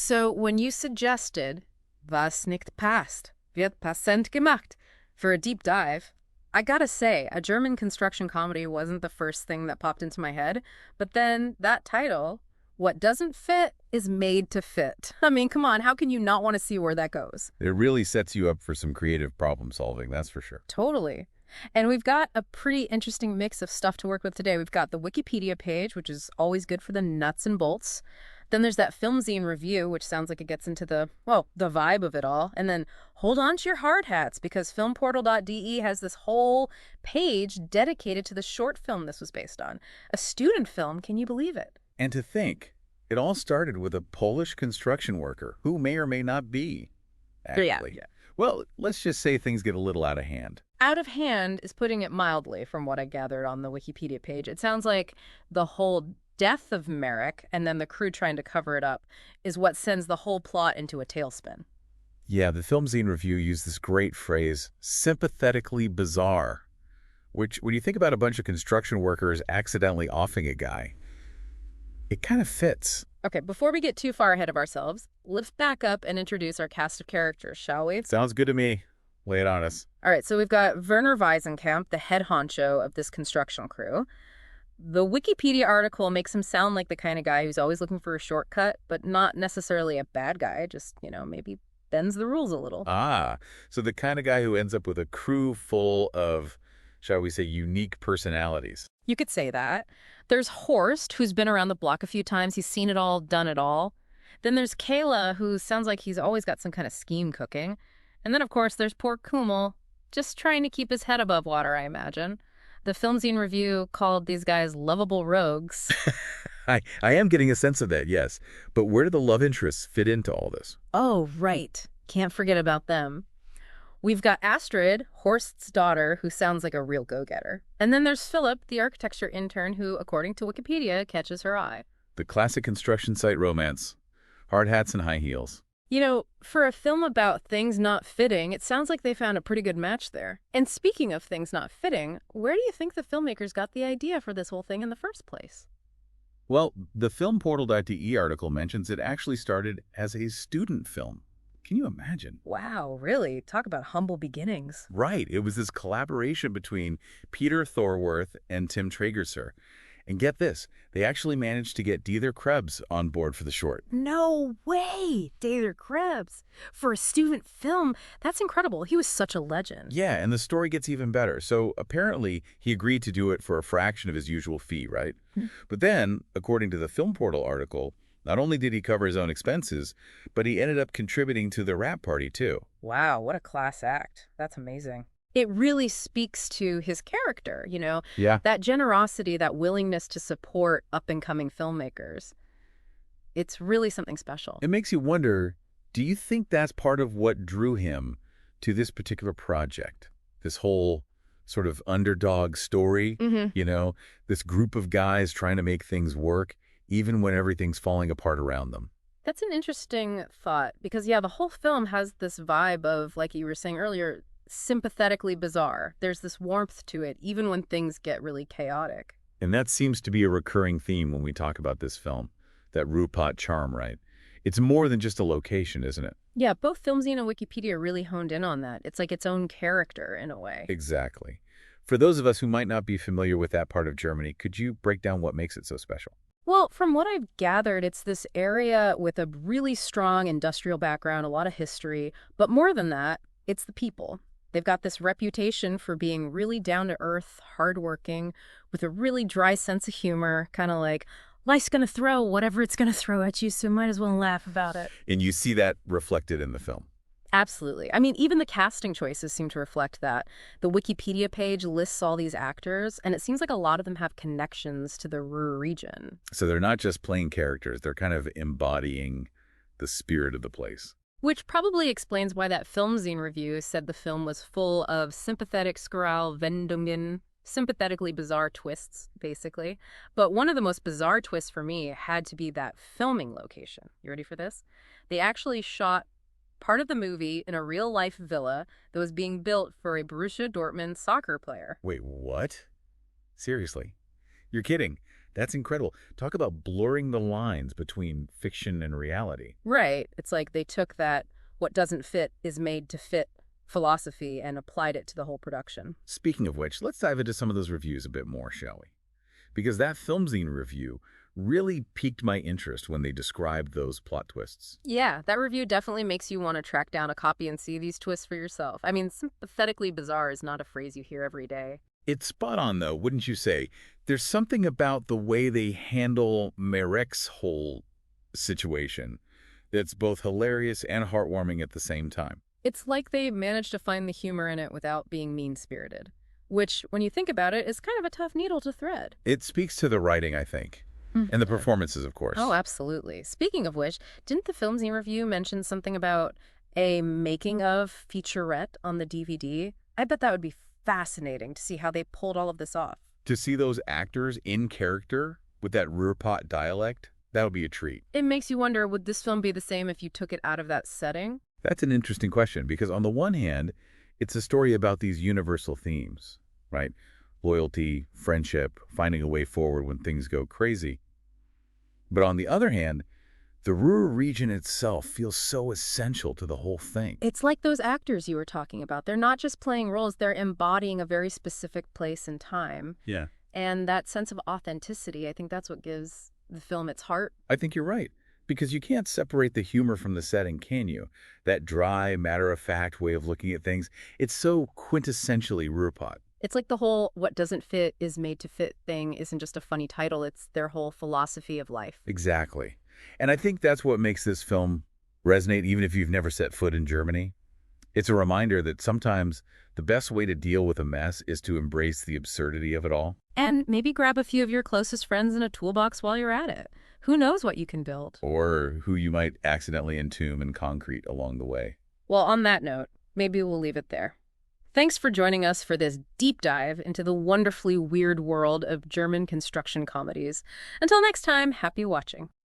So when you suggested was nicht passt, wird passend gemacht for a deep dive, I gotta say, a German construction comedy wasn't the first thing that popped into my head, but then that title, What Doesn't Fit is Made to Fit. I mean, come on, how can you not want to see where that goes? It really sets you up for some creative problem solving, that's for sure. Totally. And we've got a pretty interesting mix of stuff to work with today. We've got the Wikipedia page, which is always good for the nuts and bolts. Then there's that film zine review, which sounds like it gets into the vibe of it all. And then hold on to your hard hats, because filmportal.de has this whole page dedicated to the short film this was based on. A student film, can you believe it? And to think, it all started with a Polish construction worker who may or may not be, actually. Yeah. Well, let's just say things get a little out of hand. Out of hand is putting it mildly, from what I gathered on the Wikipedia page. It sounds like the whole death of Merrick and then the crew trying to cover it up is what sends the whole plot into a tailspin. Yeah, the film zine review used this great phrase, sympathetically bizarre, which, when you think about a bunch of construction workers accidentally offing a guy, it kind of fits. Okay, before we get too far ahead of ourselves, let's back up and introduce our cast of characters, shall we? Sounds good to me. Lay it on us. All right, so we've got Werner Weisenkamp, the head honcho of this construction crew. The Wikipedia article makes him sound like the kind of guy who's always looking for a shortcut, but not necessarily a bad guy, just, maybe bends the rules a little. Ah, so the kind of guy who ends up with a crew full of, shall we say, unique personalities. You could say that. There's Horst, who's been around the block a few times. He's seen it all, done it all. Then there's Kayla, who sounds like he's always got some kind of scheme cooking. And then, of course, there's poor Kummel, just trying to keep his head above water, I imagine. The film zine review called these guys lovable rogues. I am getting a sense of that, yes. But where do the love interests fit into all this? Oh, right. Can't forget about them. We've got Astrid, Horst's daughter, who sounds like a real go-getter. And then there's Philip, the architecture intern, who, according to Wikipedia, catches her eye. The classic construction site romance. Hard hats and high heels. For a film about things not fitting, it sounds like they found a pretty good match there. And speaking of things not fitting, where do you think the filmmakers got the idea for this whole thing in the first place? Well, the filmportal.de article mentions it actually started as a student film. Can you imagine? Wow, really? Talk about humble beginnings. Right. It was this collaboration between Peter Thorwarth and Tim Traegerser. And get this, they actually managed to get Dieter Krebs on board for the short. No way! Dieter Krebs. For a student film, that's incredible. He was such a legend. Yeah, and the story gets even better. So apparently, he agreed to do it for a fraction of his usual fee, right? But then, according to the Film Portal article, not only did he cover his own expenses, but he ended up contributing to the wrap party, too. Wow, what a class act. That's amazing. It really speaks to his character, Yeah. That generosity, that willingness to support up-and-coming filmmakers. It's really something special. It makes you wonder, do you think that's part of what drew him to this particular project? This whole sort of underdog story, this group of guys trying to make things work, even when everything's falling apart around them. That's an interesting thought, because, the whole film has this vibe of, like you were saying earlier, sympathetically bizarre. There's this warmth to it, even when things get really chaotic. And that seems to be a recurring theme when we talk about this film, that Rupert charm, right? It's more than just a location, isn't it? Yeah, both FilmZine and Wikipedia really honed in on that. It's like its own character, in a way. Exactly. For those of us who might not be familiar with that part of Germany, could you break down what makes it so special? Well, from what I've gathered, it's this area with a really strong industrial background, a lot of history, but more than that, it's the people. They've got this reputation for being really down-to-earth, hardworking, with a really dry sense of humor, kind of like, life's going to throw whatever it's going to throw at you, so might as well laugh about it. And you see that reflected in the film. Absolutely. I mean, even the casting choices seem to reflect that. The Wikipedia page lists all these actors, and it seems like a lot of them have connections to the Ruhr region. So they're not just playing characters, they're kind of embodying the spirit of the place. Which probably explains why that film zine review said the film was full of sympathetic scurrile Wendungen, sympathetically bizarre twists, basically. But one of the most bizarre twists for me had to be that filming location. You ready for this? They actually shot part of the movie in a real-life villa that was being built for a Borussia Dortmund soccer player. Wait, what? Seriously? You're kidding. That's incredible. Talk about blurring the lines between fiction and reality. Right. It's like they took that what doesn't fit is made to fit philosophy and applied it to the whole production. Speaking of which, let's dive into some of those reviews a bit more, shall we? Because that Filmzine review really piqued my interest when they described those plot twists. Yeah, that review definitely makes you want to track down a copy and see these twists for yourself. I mean, sympathetically bizarre is not a phrase you hear every day. It's spot on, though, wouldn't you say? There's something about the way they handle Marek's whole situation that's both hilarious and heartwarming at the same time. It's like they managed to find the humor in it without being mean-spirited, which, when you think about it, is kind of a tough needle to thread. It speaks to the writing, I think, and the performances, of course. Oh, absolutely. Speaking of which, didn't the Filmzine review mention something about a making of featurette on the DVD? I bet that would be fascinating to see how they pulled all of this off. To see those actors in character with that Ruhrpott dialect, that would be a treat. It makes you wonder, would this film be the same if you took it out of that setting? That's an interesting question because on the one hand, it's a story about these universal themes, right? Loyalty, friendship, finding a way forward when things go crazy. But on the other hand, the Ruhr region itself feels so essential to the whole thing. It's like those actors you were talking about. They're not just playing roles, they're embodying a very specific place and time. Yeah. And that sense of authenticity, I think that's what gives the film its heart. I think you're right. Because you can't separate the humor from the setting, can you? That dry, matter-of-fact way of looking at things. It's so quintessentially Ruhrpott. It's like the whole what doesn't fit is made to fit thing isn't just a funny title, it's their whole philosophy of life. Exactly. And I think that's what makes this film resonate even if you've never set foot in Germany. It's a reminder that sometimes the best way to deal with a mess is to embrace the absurdity of it all. And maybe grab a few of your closest friends in a toolbox while you're at it. Who knows what you can build? Or who you might accidentally entomb in concrete along the way. Well, on that note, maybe we'll leave it there. Thanks for joining us for this deep dive into the wonderfully weird world of German construction comedies. Until next time, happy watching.